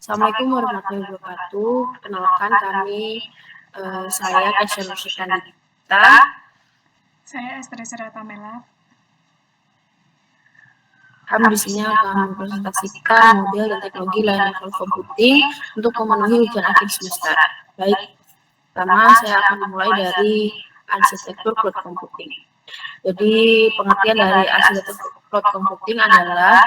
Assalamualaikum warahmatullahi wabarakatuh. Perkenalkan saya Kesha Nusyikandita. Saya Esther Tamela. Kami di sini akan mempresentasikan model dan teknologi layanan cloud computing untuk memenuhi ujian akhir semester. Baik, pertama saya akan memulai dari arsitektur cloud computing. Jadi pengertian dari arsitektur cloud computing adalah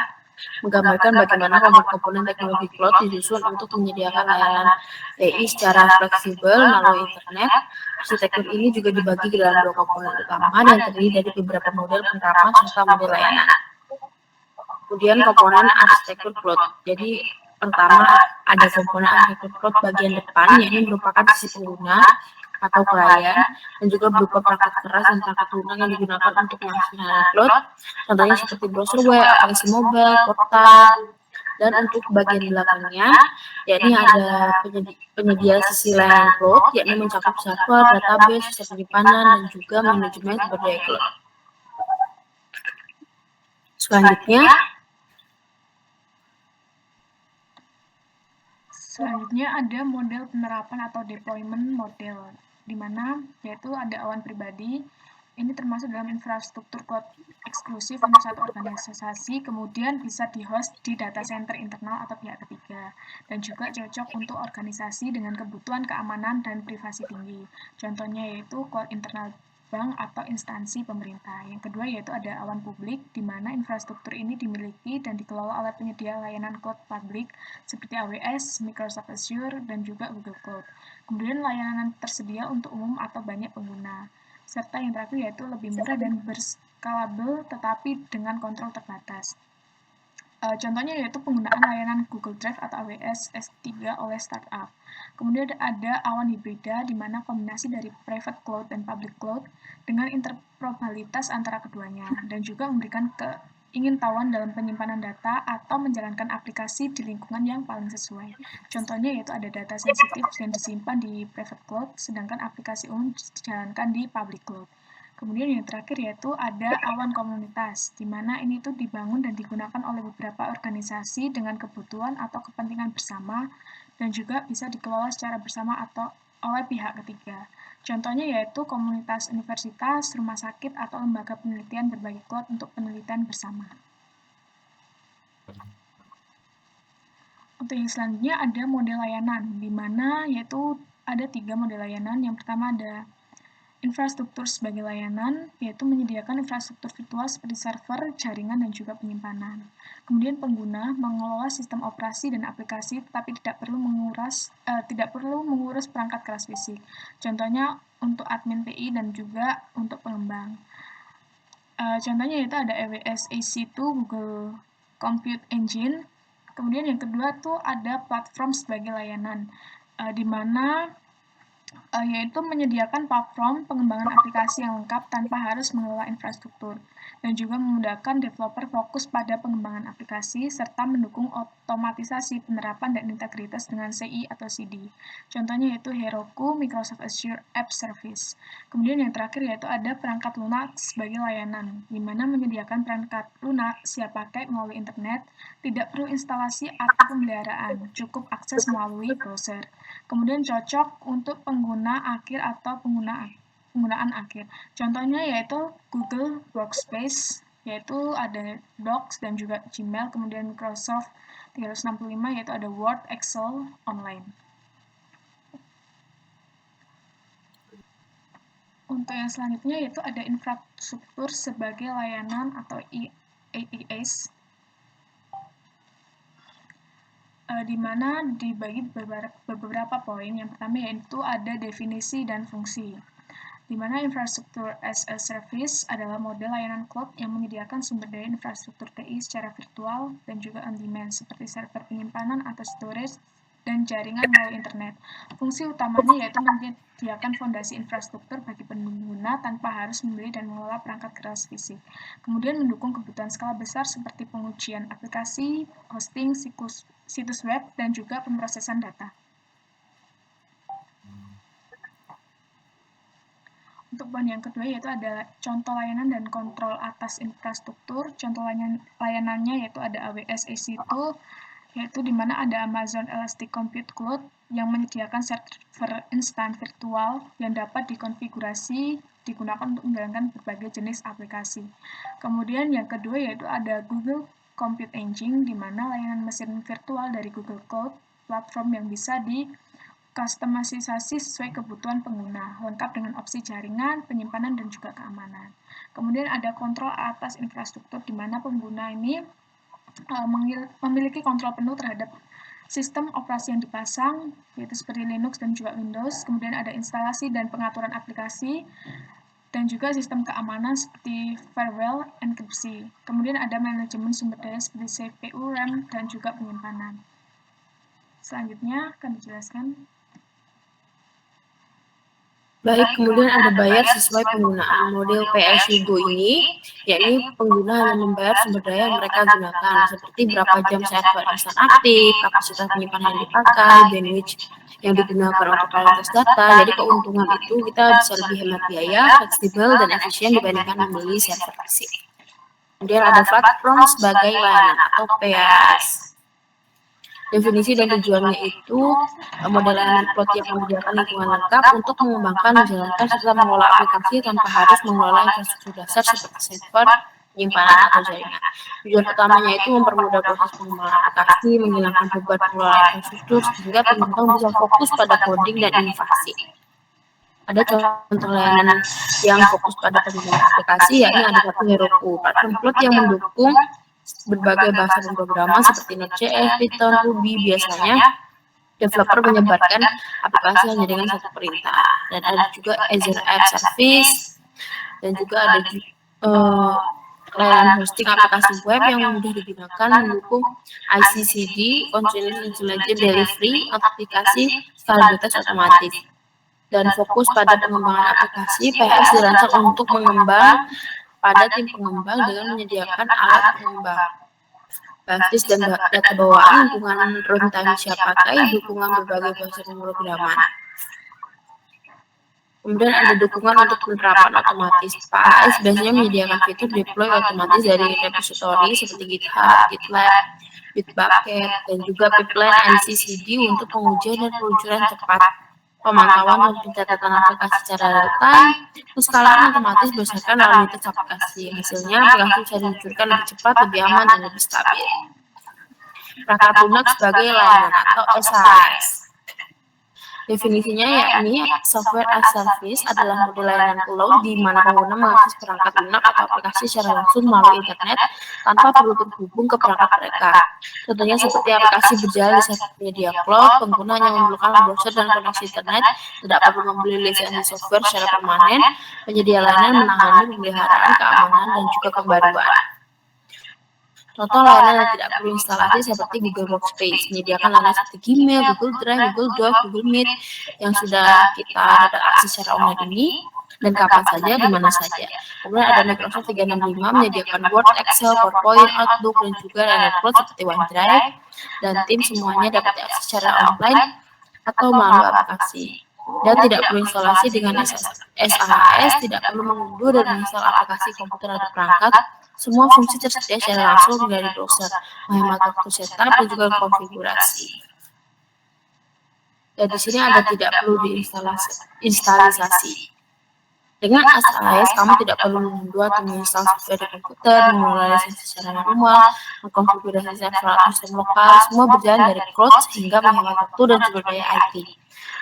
menggambarkan bagaimana komponen teknologi cloud disusun untuk menyediakan layanan TI secara fleksibel melalui internet. Arsitektur ini juga dibagi ke dalam dua komponen utama dan terdiri dari beberapa model penerapan serta model layanan. Kemudian komponen arsitektur cloud. Jadi pertama ada komponen arsitektur cloud bagian depan, yakni merupakan sisi pengguna atau klien, dan juga berupa perangkat keras dan perangkat lunak yang digunakan untuk mengakses cloud, contohnya seperti browser web, aplikasi mobile, portal, dan untuk bagian belakangnya, yakni ada penyedia sisi layanan cloud, yakni mencakup server, database, sistem penyimpanan, dan juga manajemen sumber daya cloud. Selanjutnya ada model penerapan atau deployment model, di mana yaitu ada awan pribadi. Ini termasuk dalam infrastruktur cloud eksklusif untuk satu organisasi, kemudian bisa di-host di data center internal atau pihak ketiga, dan juga cocok untuk organisasi dengan kebutuhan keamanan dan privasi tinggi. Contohnya yaitu cloud internal bank atau instansi pemerintah. Yang kedua yaitu ada awan publik, di mana infrastruktur ini dimiliki dan dikelola oleh penyedia layanan cloud publik seperti AWS, Microsoft Azure, dan juga Google Cloud. Kemudian layanan tersedia untuk umum atau banyak pengguna. Serta yang terakhir yaitu lebih murah dan berskalabel tetapi dengan kontrol terbatas. Contohnya yaitu penggunaan layanan Google Drive atau AWS S3 oleh startup. Kemudian ada awan hibrida, di mana kombinasi dari private cloud dan public cloud dengan interoperabilitas antara keduanya, dan juga memberikan keingintahuan dalam penyimpanan data atau menjalankan aplikasi di lingkungan yang paling sesuai. Contohnya yaitu ada data sensitif yang disimpan di private cloud, sedangkan aplikasi umum dijalankan di public cloud. Kemudian yang terakhir yaitu ada awan komunitas, di mana ini tuh dibangun dan digunakan oleh beberapa organisasi dengan kebutuhan atau kepentingan bersama, dan juga bisa dikelola secara bersama atau oleh pihak ketiga. Contohnya yaitu komunitas universitas, rumah sakit, atau lembaga penelitian berbagi cloud untuk penelitian bersama. Untuk yang selanjutnya ada model layanan, di mana yaitu ada 3 model layanan. Yang pertama ada infrastruktur sebagai layanan, yaitu menyediakan infrastruktur virtual seperti server, jaringan, dan juga penyimpanan. Kemudian pengguna mengelola sistem operasi dan aplikasi, tetapi tidak perlu mengurus perangkat keras fisik. Contohnya untuk admin TI dan juga untuk pengembang. Contohnya yaitu ada AWS EC2, Google Compute Engine. Kemudian yang kedua tuh ada platform sebagai layanan, di mana yaitu menyediakan platform pengembangan aplikasi yang lengkap tanpa harus mengelola infrastruktur, dan juga memudahkan developer fokus pada pengembangan aplikasi serta mendukung otomatisasi penerapan dan integritas dengan CI atau CD. Contohnya yaitu Heroku, Microsoft Azure App Service. Kemudian yang terakhir yaitu ada perangkat lunak sebagai layanan, di mana menyediakan perangkat lunak siap pakai melalui internet, tidak perlu instalasi atau pemeliharaan, cukup akses melalui browser. Kemudian cocok untuk pengguna akhir atau penggunaan akhir. Contohnya yaitu Google Workspace, yaitu ada Docs dan juga Gmail, kemudian Microsoft 365 yaitu ada Word, Excel, online. Untuk yang selanjutnya yaitu ada infrastruktur sebagai layanan atau IaaS, di mana dibagi beberapa poin. Yang pertama yaitu ada definisi dan fungsi, di mana infrastruktur as a service adalah model layanan cloud yang menyediakan sumber daya infrastruktur TI secara virtual dan juga on demand, seperti server penyimpanan atau storage dan jaringan melalui internet. Fungsi utamanya yaitu menyediakan fondasi infrastruktur bagi pengguna tanpa harus membeli dan mengelola perangkat keras fisik. Kemudian mendukung kebutuhan skala besar seperti pengujian aplikasi, hosting, situs web, dan juga pemrosesan data. Untuk poin yang kedua yaitu ada contoh layanan dan kontrol atas infrastruktur. Contoh layanannya yaitu ada AWS EC2, yaitu di mana ada Amazon Elastic Compute Cloud yang menyediakan server instan virtual yang dapat dikonfigurasi digunakan untuk menjalankan berbagai jenis aplikasi. Kemudian yang kedua yaitu ada Google Compute Engine, di mana layanan mesin virtual dari Google Cloud platform yang bisa dikustomisasi sesuai kebutuhan pengguna, lengkap dengan opsi jaringan, penyimpanan, dan juga keamanan. Kemudian ada kontrol atas infrastruktur, di mana pengguna ini memiliki kontrol penuh terhadap sistem operasi yang dipasang, yaitu seperti Linux dan juga Windows. Kemudian ada instalasi dan pengaturan aplikasi, dan juga sistem keamanan seperti firewall, enkripsi. Kemudian ada manajemen sumber daya seperti CPU, RAM, dan juga penyimpanan. Selanjutnya akan dijelaskan. Baik, kemudian ada bayar sesuai penggunaan. Model pay-as-you-go ini, yakni pengguna hanya membayar sumber daya yang mereka gunakan, seperti berapa jam server instan aktif, kapasitas penyimpanan yang dipakai, bandwidth yang digunakan untuk kualitas data. Jadi keuntungan itu kita bisa lebih hemat biaya, fleksibel, dan efisien dibandingkan membeli server fisik. Kemudian ada platform sebagai layanan atau PaaS. Definisi dan tujuannya itu model layanan cloud yang menyediakan lingkungan lengkap untuk mengembangkan, menjalankan, serta mengelola aplikasi tanpa harus mengelola infrastruktur dasar seperti server, penyimpanan, atau jaringan. Tujuan utamanya itu mempermudah proses pengembangan aplikasi, menghilangkan beban pengelola infrastruktur, sehingga pengguna bisa fokus pada coding dan inovasi. Ada contoh layanan yang fokus pada pengembangan aplikasi, yakni ada satu Heroku, platform cloud yang mendukung berbagai bahasa pemrograman seperti Node.js, Python, Ruby. Biasanya developer menyebarkan aplikasi hanya dengan satu perintah. Dan ada juga Azure App Service, dan juga ada layanan hosting aplikasi web yang mudah digunakan, mendukung ICCD, Continuous Intelligent Delivery, aplikasi skalabilitas otomatis. Dan fokus pada pengembangan aplikasi, PaaS dirancang untuk mengembang pada tim pengembang dengan menyediakan alat pengembang, basis dan data bawaan, lingkungan runtime siap pakai, dukungan berbagai bahasa pemrograman. Kemudian ada dukungan untuk penerapan otomatis. PaaS biasanya menyediakan fitur deploy otomatis dari repository seperti GitHub, GitLab, Bitbucket, dan juga pipeline ICCD untuk pengujian dan peluncuran cepat, pemantauan dan pencatatan aplikasi secara real-time, penskalaan otomatis berdasarkan realitas aplikasi. Hasilnya, aplikasi bisa diluncurkan lebih cepat, lebih aman, dan lebih stabil. Perangkat lunak sebagai layanan atau SaaS. Definisinya yakni software as service adalah model layanan cloud di mana pengguna mengakses perangkat lunak atau aplikasi secara langsung melalui internet tanpa perlu terhubung ke perangkat mereka. Contohnya seperti aplikasi berjalan di server penyedia cloud, pengguna hanya memerlukan browser dan koneksi internet, tidak perlu membeli lisensi software secara permanen. Penyedia layanan menangani pemeliharaan, keamanan, dan juga pembaruan. Contoh layanan yang tidak perlu instalasi seperti Google Workspace, menyediakan layanan seperti Gmail, Google Drive, Google Doc, Google Meet yang sudah kita dapat akses secara online ini dan kapan saja, di mana saja. Kemudian ada Microsoft 365 menyediakan Word, Excel, PowerPoint, Outlook, dan juga layanan cloud seperti OneDrive, dan tim semuanya dapat diakses secara online atau melalui aplikasi. Dan tidak perlu instalasi dengan SaaS, tidak perlu mengunduh dan menginstal aplikasi komputer atau perangkat. Semua fungsi tersedia secara langsung dari browser, menghemat waktu setup dan juga konfigurasi. Dan di sini ada tidak perlu diinstalasi. Dengan SaaS, kamu tidak perlu mengunduh atau menginstal software di komputer, mengelola lisensi secara manual, mengkonfigurasi server atau sistem lokal. Semua berjalan dari cloud sehingga menghemat waktu dan sumber daya IT.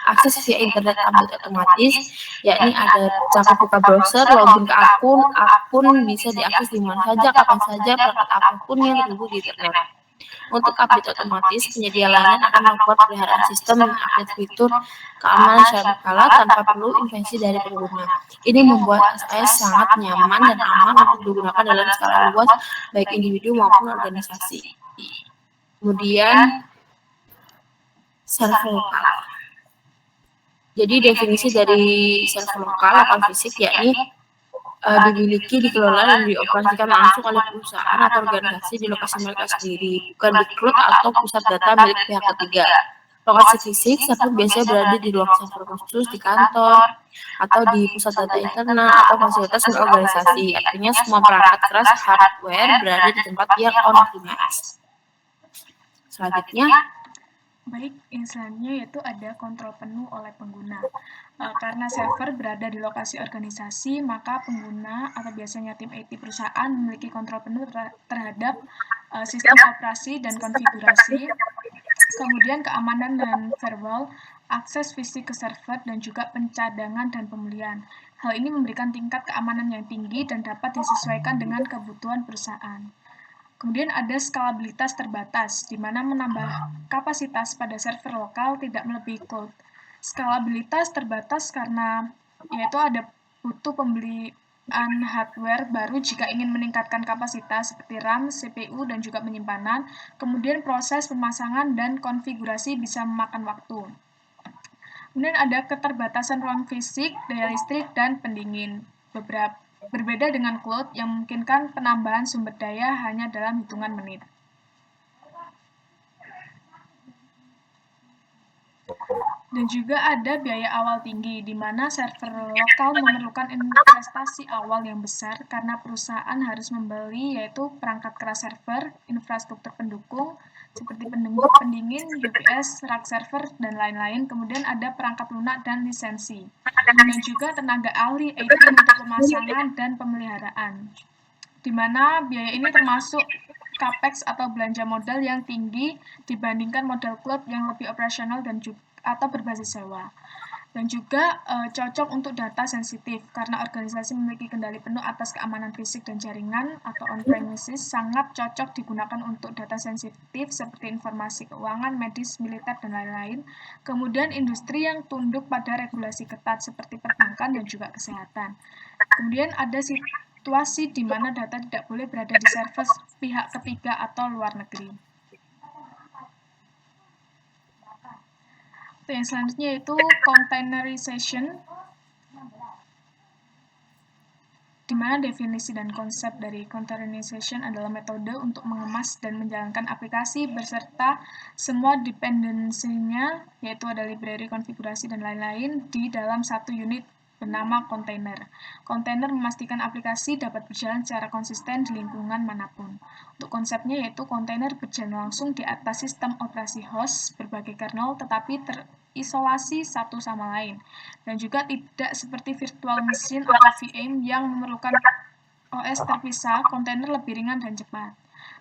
Akses via internet update otomatis, yakni ada cara buka browser, login ke akun bisa diakses di mana saja, kapan saja, perangkat apapun yang terhubung di internet. Untuk update otomatis, penyedia layanan akan melakukan pemeliharaan sistem dan update fitur keamanan secara berkala tanpa perlu intervensi dari pengguna. Ini membuat SaaS sangat nyaman dan aman untuk digunakan dalam skala luas, baik individu maupun organisasi. Kemudian, server lokal. Jadi definisi dari server lokal atau fisik yakni dimiliki, dikelola, dan dioperasikan langsung oleh perusahaan atau organisasi di lokasi mereka sendiri, bukan di cloud atau pusat data milik pihak ketiga. Lokasi fisik, server biasanya berada di ruang server khusus, di kantor, atau di pusat data internal, atau fasilitas organisasi. Artinya semua perangkat keras hardware berada di tempat yang on-premise. Selanjutnya, baik, yang selanjutnya yaitu ada kontrol penuh oleh pengguna. Karena server berada di lokasi organisasi, maka pengguna atau biasanya tim IT perusahaan memiliki kontrol penuh terhadap sistem operasi dan konfigurasi, kemudian keamanan dan firewall, akses fisik ke server, dan juga pencadangan dan pemulihan. Hal ini memberikan tingkat keamanan yang tinggi dan dapat disesuaikan dengan kebutuhan perusahaan. Kemudian ada skalabilitas terbatas, di mana menambah kapasitas pada server lokal tidak melebihi cloud. Skalabilitas terbatas karena yaitu ada butuh pembelian hardware baru jika ingin meningkatkan kapasitas seperti RAM, CPU, dan juga penyimpanan. Kemudian proses pemasangan dan konfigurasi bisa memakan waktu. Kemudian ada keterbatasan ruang fisik, daya listrik, dan pendingin. Berbeda dengan cloud yang memungkinkan penambahan sumber daya hanya dalam hitungan menit. Dan juga ada biaya awal tinggi, di mana server lokal memerlukan investasi awal yang besar karena perusahaan harus membeli yaitu perangkat keras server, infrastruktur pendukung, seperti pendingin, UPS, rack server, dan lain-lain. Kemudian ada perangkat lunak dan lisensi. Dan juga tenaga ahli IT untuk pemasangan dan pemeliharaan. Di mana biaya ini termasuk capex atau belanja modal yang tinggi dibandingkan model cloud yang lebih operasional dan juga atau berbasis sewa. Dan juga cocok untuk data sensitif karena organisasi memiliki kendali penuh atas keamanan fisik dan jaringan atau on-premises, sangat cocok digunakan untuk data sensitif seperti informasi keuangan, medis, militer, dan lain-lain. Kemudian industri yang tunduk pada regulasi ketat seperti perbankan dan juga kesehatan. Kemudian ada situasi di mana data tidak boleh berada di server pihak ketiga atau luar negeri. Yang selanjutnya yaitu containerization, di mana definisi dan konsep dari containerization adalah metode untuk mengemas dan menjalankan aplikasi beserta semua dependensinya, yaitu ada library, konfigurasi, dan lain-lain di dalam satu unit bernama kontainer. Kontainer memastikan aplikasi dapat berjalan secara konsisten di lingkungan manapun. Untuk konsepnya yaitu kontainer berjalan langsung di atas sistem operasi host berbagai kernel tetapi terisolasi satu sama lain. Dan juga tidak seperti virtual machine atau VM yang memerlukan OS terpisah, kontainer lebih ringan dan cepat.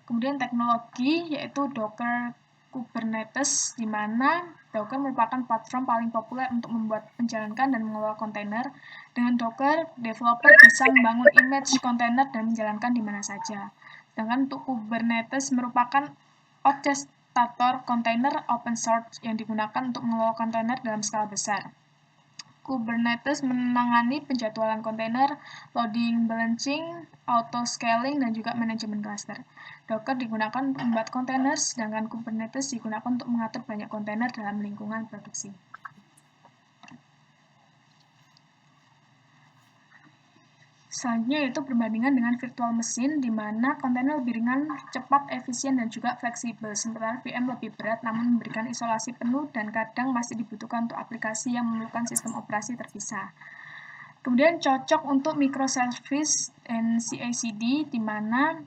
Kemudian teknologi yaitu Docker Kubernetes, di mana Docker merupakan platform paling populer untuk membuat, menjalankan, dan mengelola kontainer. Dengan Docker, developer bisa membangun image kontainer dan menjalankan di mana saja. Sedangkan untuk Kubernetes merupakan orchestrator kontainer open source yang digunakan untuk mengelola kontainer dalam skala besar. Kubernetes menangani penjadwalan kontainer, loading balancing, auto-scaling, dan juga manajemen cluster. Docker digunakan untuk membuat kontainer, sedangkan Kubernetes digunakan untuk mengatur banyak kontainer dalam lingkungan produksi. Selanjutnya yaitu perbandingan dengan virtual machine, di mana kontainer lebih ringan, cepat, efisien, dan juga fleksibel. Sementara VM lebih berat namun memberikan isolasi penuh dan kadang masih dibutuhkan untuk aplikasi yang memerlukan sistem operasi terpisah. Kemudian cocok untuk microservice dan CI/CD, di mana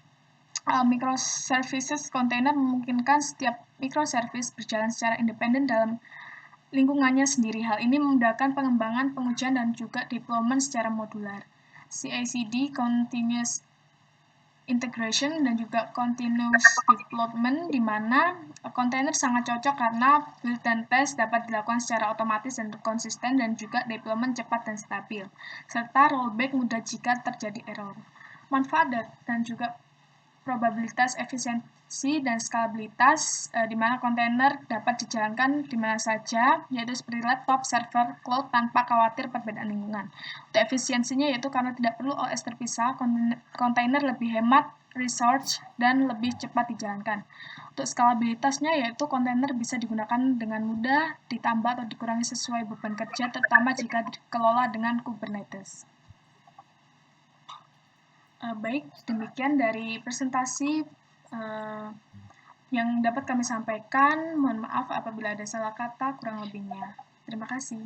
microservices container memungkinkan setiap microservice berjalan secara independen dalam lingkungannya sendiri. Hal ini memudahkan pengembangan, pengujian, dan juga deployment secara modular. CI/CD, continuous integration, dan juga continuous development, di mana kontainer sangat cocok karena build dan test dapat dilakukan secara otomatis dan konsisten, dan juga deployment cepat dan stabil, serta rollback mudah jika terjadi error. Manfaat dan juga probabilitas efisiensi dan skalabilitas, di mana kontainer dapat dijalankan di mana saja, yaitu seperti laptop, server, cloud, tanpa khawatir perbedaan lingkungan. Untuk efisiensinya yaitu karena tidak perlu OS terpisah, kontainer lebih hemat resource dan lebih cepat dijalankan. Untuk skalabilitasnya yaitu kontainer bisa digunakan dengan mudah, ditambah atau dikurangi sesuai beban kerja, terutama jika dikelola dengan Kubernetes. Baik, demikian dari presentasi yang dapat kami sampaikan. Mohon maaf apabila ada salah kata, kurang lebihnya. Terima kasih.